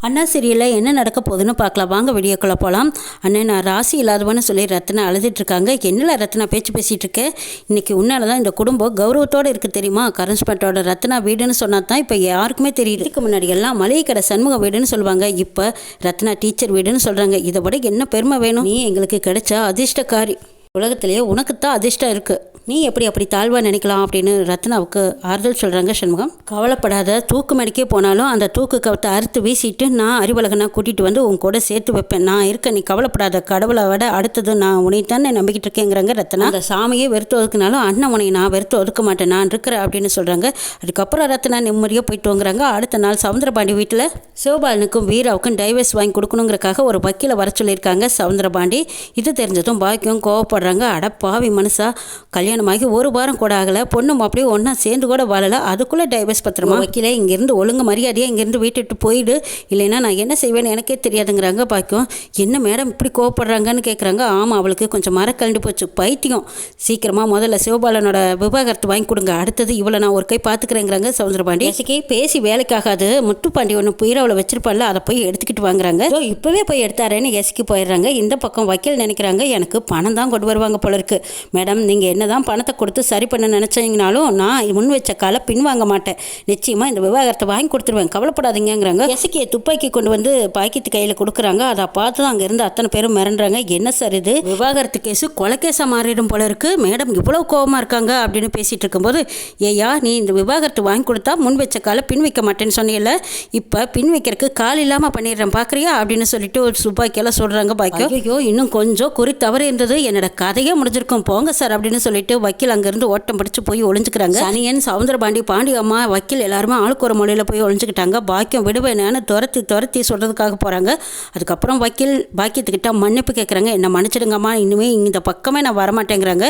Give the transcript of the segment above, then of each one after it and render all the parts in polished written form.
அண்ணா சீரியலில் என்ன நடக்க போகுதுன்னு பார்க்கலாம் வாங்க வீடியோக்குள்ளே போகலாம். அண்ணன் நான் ராசி இல்லாதவன்னு சொல்லி ரத்னா அழுதுட்டுருக்காங்க. என்னல ரத்னா பேச்சு பேசிகிட்டு இருக்கேன், இன்றைக்கி உன்னால தான் இந்த குடும்பம் கௌரவத்தோடு இருக்குது தெரியுமா. கரன்ஸ்பேட்டோட ரத்னா வீடுன்னு சொன்னால் தான் இப்போ யாருக்குமே தெரியுது. இதுக்கு முன்னாடி எல்லாம் மளிகை கடை சண்முக வீடுன்னு சொல்லுவாங்க, இப்போ ரத்னா டீச்சர் வீடுன்னு சொல்கிறாங்க. இதை விட என்ன பெருமை வேணும். நீ எங்களுக்கு கிடைச்சா அதிர்ஷ்டக்காரி, உலகத்திலேயே உனக்குத்தான் அதிர்ஷ்டம் இருக்குது. நீ எப்படி அப்படி தாழ்வாக நினைக்கலாம் அப்படின்னு ரத்னாவுக்கு ஆறுதல் சொல்கிறாங்க சண்முகம். கவலைப்படாத, தூக்கு மடிக்கே போனாலும் அந்த தூக்கு கவத்தை அறுத்து வீசிட்டு நான் அறிவழகனை கூட்டிகிட்டு வந்து உன் கூட சேர்த்து வைப்பேன். நான் இருக்க, நீ கவலைப்படாத. கடவுளை விட அடுத்தது நான் உன்னைத்தானே நம்பிக்கிட்டு இருக்கேங்கிறாங்க ரத்னா. அந்த சாமியே வெறுத்து ஒதுக்குனாலும் அண்ணன் உன்னை நான் வெறுத்து ஒதுக்க மாட்டேன், நான் இருக்கிறேன் அப்படின்னு சொல்கிறாங்க. அதுக்கப்புறம் ரத்னா நிம்மதியாக போயிட்டு வாங்குறாங்க. அடுத்த நாள் சவுந்தரபாண்டி வீட்டில் சிவபாலனுக்கும் வீராவுக்கும் டைவர்ஸ் வாங்கி கொடுக்கணுங்கிறக்காக ஒரு வக்கீலை வர சொல்லியிருக்காங்க சவுந்தரபாண்டி. இது தெரிஞ்சதும் பாக்கியம் கோவப்படுறாங்க. அட பாவி மனுஷா, கல்யாணமாகி ஒரு வாரம் கூட ஆகலை, பொண்ணு மாப்பிளையும் ஒன்றா சேர்ந்து கூட வாழலை, அதுக்குள்ளே டைவர்ஸ் பத்திரமா வைக்கல. இங்கேருந்து ஒழுங்கு மரியாதையாக இங்கேருந்து வீட்டுட்டு போயிடு, இல்லைன்னா நான் என்ன செய்வேன்னு எனக்கே தெரியாதுங்கிறாங்க பாக்கியம். என்ன மேடம் இப்படி கோவப்படுறாங்கன்னு கேட்குறாங்க. ஆமாம், அவளுக்கு கொஞ்சம் மரக்கலண்டு போச்சு, பைத்தியம். சீக்கிரமாக முதல்ல சிவபாலனோட விவாகரத்து வாங்கி கொடுங்க, அடுத்தது இவளை நான் ஒரு கை பார்த்துக்கிறேங்கிறாங்க சவுந்தரபாண்டி. பேசி வேலைக்காகாது, முத்துப்பாண்டி ஒன்று புயிராவில் வச்சிருப்பால, அதை போய் எடுத்துக்கிட்டு வாங்குறாங்க. ஸோ இப்போவே போய் எடுத்தாரேன்னு எசிக்கு போயிடுறாங்க. இந்த பக்கம் வக்கீல் நினைக்கிறாங்க, எனக்கு பணம் தான் கொண்டு வருவாங்க போல இருக்கு. மேடம், நீங்கள் என்ன தான் பணத்தை கொடுத்து சரி பண்ண நினச்சிங்கனாலும் நான் முன் வச்ச காலை பின்வாங்க மாட்டேன், நிச்சயமாக இந்த விவாகரத்தை வாங்கி கொடுத்துருவேன், கவலைப்படாதீங்கிறாங்க. எசக்கியை துப்பாக்கி கொண்டு வந்து பாக்கித்து கையில் கொடுக்குறாங்க. அதை பார்த்து தான் அங்கேருந்து அத்தனை பேரும் மிரண்டுறாங்க. என்ன சார் இது, விவாகரத்து கேஸு கொலை கேஸாக மாறிடும் போல இருக்கு, மேடம் இவ்வளோ கோபமாக இருக்காங்க அப்படின்னு பேசிகிட்டு இருக்கும்போது, ஏயா நீ இந்த விவாகரத்து வாங்கி கொடுத்தா முன் வச்ச காலை பின் வைக்க மாட்டேன்னு சொன்னீங்கல்ல, இப்போ பின் வைக்கிறதுக்கு கால் இல்லாமல் பண்ணிடுறேன் பார்க்குறியா அப்படின்னு சொல்லிட்டு ஒரு துப்பாக்கியெல்லாம் சொல்கிறாங்க. பாக்கியம் ஐயோ இன்னும் கொஞ்சம் குறி தவறு இருந்தது, என்னோட கதையே முடிஞ்சிருக்கும், போங்க சார் அப்படின்னு சொல்லிட்டு வக்கீல் அங்கேருந்து ஓட்டம் படித்து போய் ஒளிஞ்சுக்கிறாங்க. சனியன், சவுந்தரபாண்டி, பாண்டி அம்மா, வக்கீல் எல்லாருமே ஆளுக்கு ஒரு மொழியில் போய் ஒளிஞ்சுக்கிட்டாங்க. பாக்கியம் விடுவேன்னு துரத்தி சொல்கிறதுக்காக போகிறாங்க. அதுக்கப்புறம் வக்கீல் பாக்கியத்துக்கிட்ட மன்னிப்பு கேட்குறாங்க. என்ன மன்னிச்சிடுங்கம்மா, இனிமேல் இந்த பக்கமே நான் வரமாட்டேங்கிறாங்க.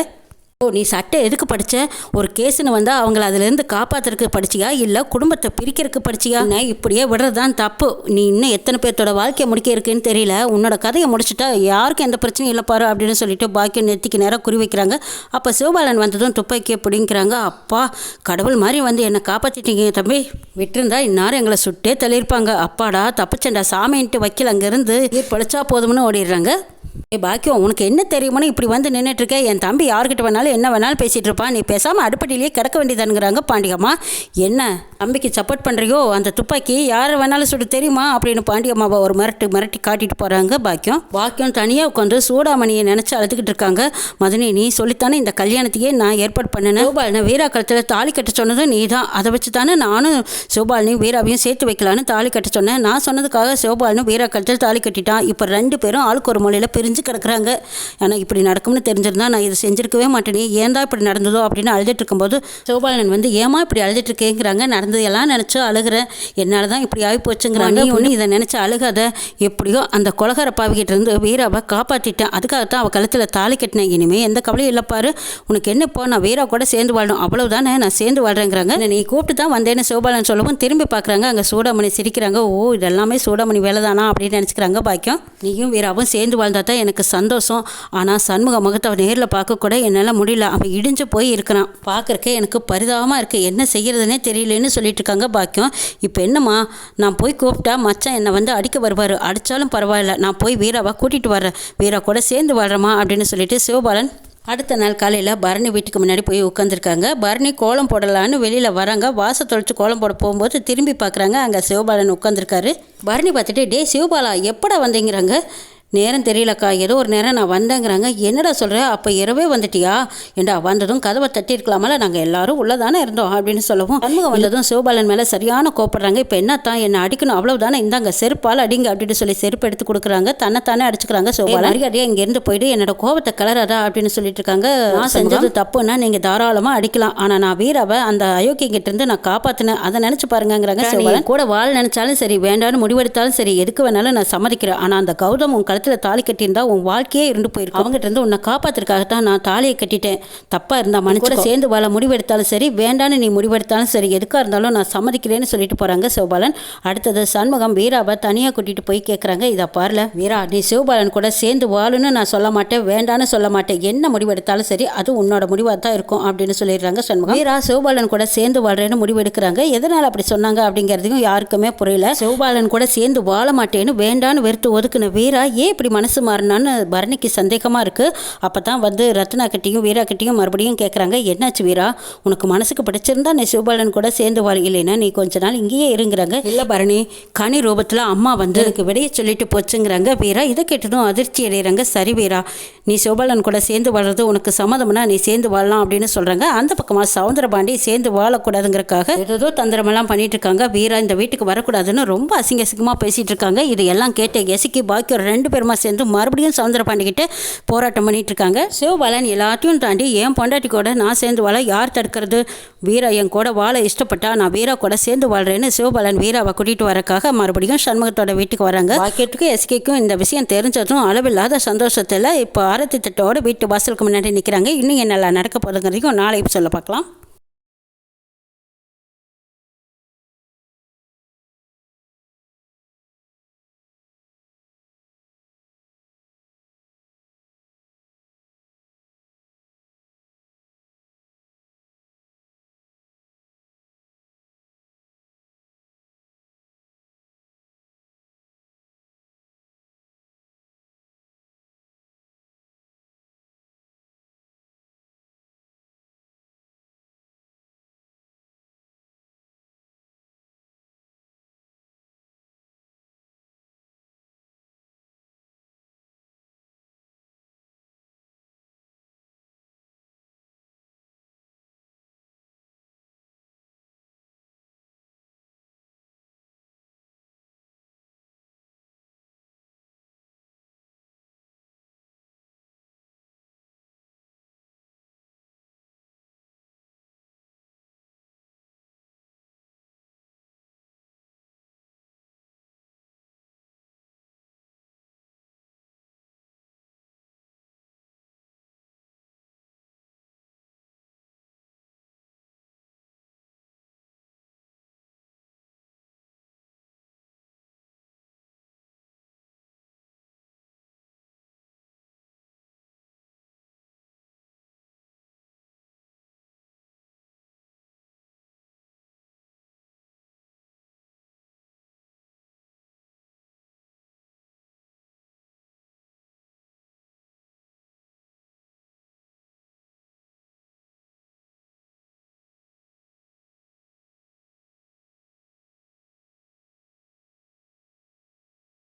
ஓ, நீ சட்டை எதுக்கு படித்த, ஒரு கேஸுன்னு வந்தால் அவங்கள அதுலேருந்து காப்பாற்றுறதுக்கு படிச்சியா, இல்லை குடும்பத்தை பிரிக்கிறதுக்கு படிச்சியா, இப்படியே விடுறது தான் தப்பு. நீ இன்னும் எத்தனை பேர்த்தோட வாழ்க்கையை முடிக்க இருக்குன்னு தெரியல, உன்னோட கதையை முடிச்சுட்டா யாருக்கும் எந்த பிரச்சனையும் இல்லை பாரு அப்படின்னு சொல்லிட்டு பாக்கியம் நெத்திக்கு நேரம் குறி வைக்கிறாங்க. அப்போ சிவபாலன் வந்ததும் துப்பாக்கியை பிடிங்கிறாங்க. அப்பா கடவுள் மாதிரி வந்து என்னை காப்பாற்றிட்டீங்க தம்பி, விட்டுருந்தா இந்நேரம் எங்களை சுட்டே தள்ளியிருப்பாங்க. அப்பாடா தப்பிச்சண்டா சாமின்ட்டு வக்கீல் அங்கேருந்து படிச்சா போதும்னு ஓடிடுறாங்க. பாக்கியம், உனக்கு என்ன தெரியுமோன்னு இப்படி வந்து நின்றுட்டுருக்க, என் தம்பி யார்கிட்ட வேணாலும் என்ன வேணாலும் பேசிகிட்டு இருப்பான், நீ பேசாமல் அடுப்படியிலேயே கிடக்க வேண்டியதானுங்கிறாங்க. பாண்டியம்மா, என்ன தம்பிக்கு சப்போர்ட் பண்ணுறியோ, அந்த துப்பாக்கி யார் வேணாலும் சுட்டு தெரியுமா அப்படின்னு பாண்டியம்மாவை ஒரு மிரட்டி காட்டிட்டு போகிறாங்க. பாக்கியம் தனியாக உட்காந்து சூடாமணியை நினச்சி அழுதுகிட்டு இருக்காங்க. மதனி, நீ சொல்லித்தானே இந்த கல்யாணத்தையே நான் ஏற்பாடு பண்ணினேன், சிவபாலனை வீரா கழுத்தில் தாலி கட்ட சொன்னது நீ தான், அதை வச்சு தானே நானும் சிவபாலனையும் வீராவையும் சேர்த்து வைக்கலான்னு தாலி கட்ட சொன்னேன். நான் சொன்னதுக்காக சிவபாலனும் வீரா கழுத்தில் தாலி கட்டிட்டான். இப்போ ரெண்டு பேரும் ஆளுக்கு ஒரு மொழியில் பிரிஞ்சு கிடக்குறாங்க. ஆனால் இப்படி நடக்கும்னு தெரிஞ்சிருந்தா நான் இதை செஞ்சிருக்கவே மாட்டேனே, ஏன்தான் இப்படி நடந்ததோ அப்படின்னு அழுதுட்டு இருக்கும்போது சிவபாலன் வந்து ஏமா இப்படி அழுதுட்டு இருக்கேங்கிறாங்க. நடந்ததெல்லாம் நினச்சி அழுகிறேன், என்னால் தான் இப்படி ஆகி போச்சுங்கிறாங்க. ஒன்று இதை நினச்சி அழுகாத, எப்படியோ அந்த கொலகார பாவிக்கிட்ட இருந்து வீராவை காப்பாற்றிட்டேன், அதுக்காகத்தான் அவள் கழுத்தில் தாலி கட்டினேன், இனிமேல் எந்த கவலையும் இல்லைப்பாரு, உனக்கு என்ன இப்போ நான் வீரா கூட சேர்ந்து வாழணும், அவ்வளவுதானே நான் சேர்ந்து வாழ்றேங்கிறாங்க. நீ கூப்பிட்டு தான் வந்தேன்னு சிவபாலன் சொல்லவும் திரும்பி பார்க்குறாங்க. அங்கே சூடாமணி சிரிக்கிறாங்க. ஓ, இதெல்லாமே சூடாமணி வேலை தானா அப்படின்னு நினச்சிக்கிறாங்க. பாக்கியம், நீயும் வீராவும் சேர்ந்து வாழ்ந்தா தான் எனக்கு சந்தோஷம், ஆனால் சண்முக முகத்தை அவன் நேரில் பார்க்கக்கூட என்னால் முடியல, அவன் இடிஞ்சு போய் இருக்கிறான், பார்க்குறக்கே எனக்கு பரிதாபமாக இருக்குது, என்ன செய்கிறதுனே தெரியலன்னு சொல்லிட்டு இருக்காங்க. பாக்கியம், இப்போ என்னம்மா, நான் போய் கூப்பிட்டா மச்சான் என்னை வந்து அடிக்க வருவார், அடித்தாலும் பரவாயில்ல, நான் போய் வீராவை கூட்டிகிட்டு வரேன், வீரா கூட சேர்ந்து வாழ்கிறேம்மா அப்படின்னு சொல்லிட்டு சிவபாலன் அடுத்த நாள் காலையில் பரணி வீட்டுக்கு முன்னாடி போய் உட்காந்துருக்காங்க. பரணி கோலம் போடலான்னு வெளியில் வராங்க. வாசை தொலைச்சி கோலம் போட போகும்போது திரும்பி பார்க்குறாங்க. அங்கே சிவபாலன் உட்காந்துருக்காரு. பரணி பார்த்துட்டு, டே சிவபாலா எப்படா வந்தீங்கிறாங்க. நேரம் தெரியலக்கா, ஏதோ ஒரு நேரம் நான் வந்தேங்கிறாங்க. என்னடா சொல்கிற, அப்போ இரவே வந்துட்டியா, ஏண்டா வந்ததும் கதவை தட்டியிருக்கலாமல, நாங்கள் எல்லாரும் உள்ளே தானே இருந்தோம் அப்படின்னு சொல்லவும் சண்முகம் வந்ததும் சிவபாலன் மேலே சரியான கோப்படுறாங்க. இப்போ என்னத்தான் என்னை அடிக்கணும், அவ்வளவுதானே, இந்தாங்க செருப்பால் அடிங்க அப்படின்னு சொல்லி செருப்பு எடுத்து கொடுக்குறாங்க. தன்னைத்தானே அடிச்சுக்கிறாங்க. சிவபாலன் மரியாதையாக இங்கேருந்து போயிட்டு என்னோட கோபத்தை கலராதா அப்படின்னு சொல்லிட்டு இருக்காங்க. நான் செஞ்சது தப்புன்னா நீங்கள் தாராளமாக அடிக்கலாம், ஆனால் நான் வீராவை அந்த அயோக்கியங்கிட்ட இருந்து நான் காப்பாற்றினேன், அதை நினச்சி பாருங்கிறாங்க. சிவபாலன் கூட வாழ் நினச்சாலும் சரி, வேண்டான்னு முடிவெடுத்தாலும் சரி, எதுக்கு வேணாலும் நான் சம்மதிக்கிறேன், ஆனால் அந்த கௌதம் உன் கழுத்தில் தாலி கட்டியிருந்தா உன் வாழ்க்கையே இருந்து போயிருக்கும். அவங்ககிட்ட இருந்து உன்னை காப்பாற்றுறதுக்காகத்தான் நான் தாலியை கட்டிட்டேன். தப்பாக இருந்தால் மனுஷன் கூட சேர்ந்து வாழ முடிவெடுத்தாலும் சரி, வேண்டான்னு நீ முடிவெடுத்தாலும் சரி, எதுக்காக இருந்தாலும் நான் சம்மதிக்கிறேன்னு சொல்லிட்டு போகிறாங்க சிவபாலன். அடுத்தது சண்முகம் வீராவை தனியாக கூட்டிகிட்டு போய் கேட்குறாங்க, இதை பாருல வீரா, நீ சிவபாலன் கூட சேர்ந்து வாழுன்னு நான் சொல்ல மாட்டேன், வேண்டான்னு சொல்ல மாட்டேன். என்ன முடிவெடுத்தாலும் சரி அது உன்னோட முடிவாக தான் இருக்கும் அப்படின்னு சொல்லிடுறாங்க சண்முகம். வீரா சிவபாலன் கூட சேர்ந்து வாழ்றேன்னு முடிவெடுக்கிறாங்க. எதனால் அப்படி சொன்னாங்க அப்படிங்கிறதையும் யாருக்குமே புரியல. சிவபாலன் கூட சேர்ந்து வாழ மாட்டேன்னு வேண்டான்னு வெறுத்து ஒதுக்குன வீரா ஏன் இப்படி மனசு மாறினான்னு பரணிக்கு சந்தேகமாக இருக்குது. அப்போ தான் ரத்னா கிட்டையும் வீரா கிட்டையும் மறுபடியும் கேட்குறாங்க, என்னாச்சு வீரா, உனக்கு மனசுக்கு பிடிச்சிருந்தா நீ சிவபாலன் கூட சேர்ந்து வாழ், இல்லைன்னா நீ கொஞ்ச நாள் இங்கேயே இருங்கிறாங்க. இல்லை பரணி, கனி ரூபத்தில் அம்மா எனக்கு விடைய சொல்லிட்டு போச்சுங்கிறாங்க வீரா. இதை கேட்டதும் அதிர்ச்சி அடைகிறாங்க. சரி வீரா, நீ சிவபாலன் கூட சேர்ந்து வாழ்றது உனக்கு சம்மதம்னா நீ சேர்ந்து வாழலாம் அப்படின்னு சொல்கிறாங்க. அந்த பக்கமாக சவுந்தரபாண்டி சேர்ந்து வாழக்கூடாதுங்கிறக்காக ஏதோ தந்திரமெல்லாம் பண்ணிட்டு இருக்காங்க. வீரா இந்த வீட்டுக்கு வரக்கூடாதுன்னு ரொம்ப அசிங்கமாக பேசிகிட்டு இருக்காங்க. இதையெல்லாம் கேட்ட எசிக்கி பாக்கி 2 பேருமா சேர்ந்து மறுபடியும் சவுந்தரபாண்டி கிட்ட போராட்டம் பண்ணிட்டு இருக்காங்க. சிவபாலன் எல்லாத்தையும் தாண்டி என் பொண்டாட்டி கூட நான் சேர்ந்து வாழ யார் தடுக்கிறது? வீரா என் கூட வாழ இஷ்டப்பட்டா நான் வீரா கூட சேர்ந்து வாழ்றேன்னு சிவபாலன் வீராவை கூட்டிகிட்டு வரக்காக மறுபடியும் சண்முகத்தோட வீட்டுக்கு வராங்க. பாக்கியத்துக்கும் எஸ்கேக்கும் இந்த விஷயம் தெரிஞ்சதும் அளவில்லாத சந்தோஷத்தில் இப்போ ஆரத்தி தட்டோட வீட்டு வாசலுக்கு முன்னாடி நிற்கிறாங்க. இன்னும் என்னெல்லாம் நடக்க போதுங்கிறதையும் நாளை சொல்ல பார்க்கலாம்.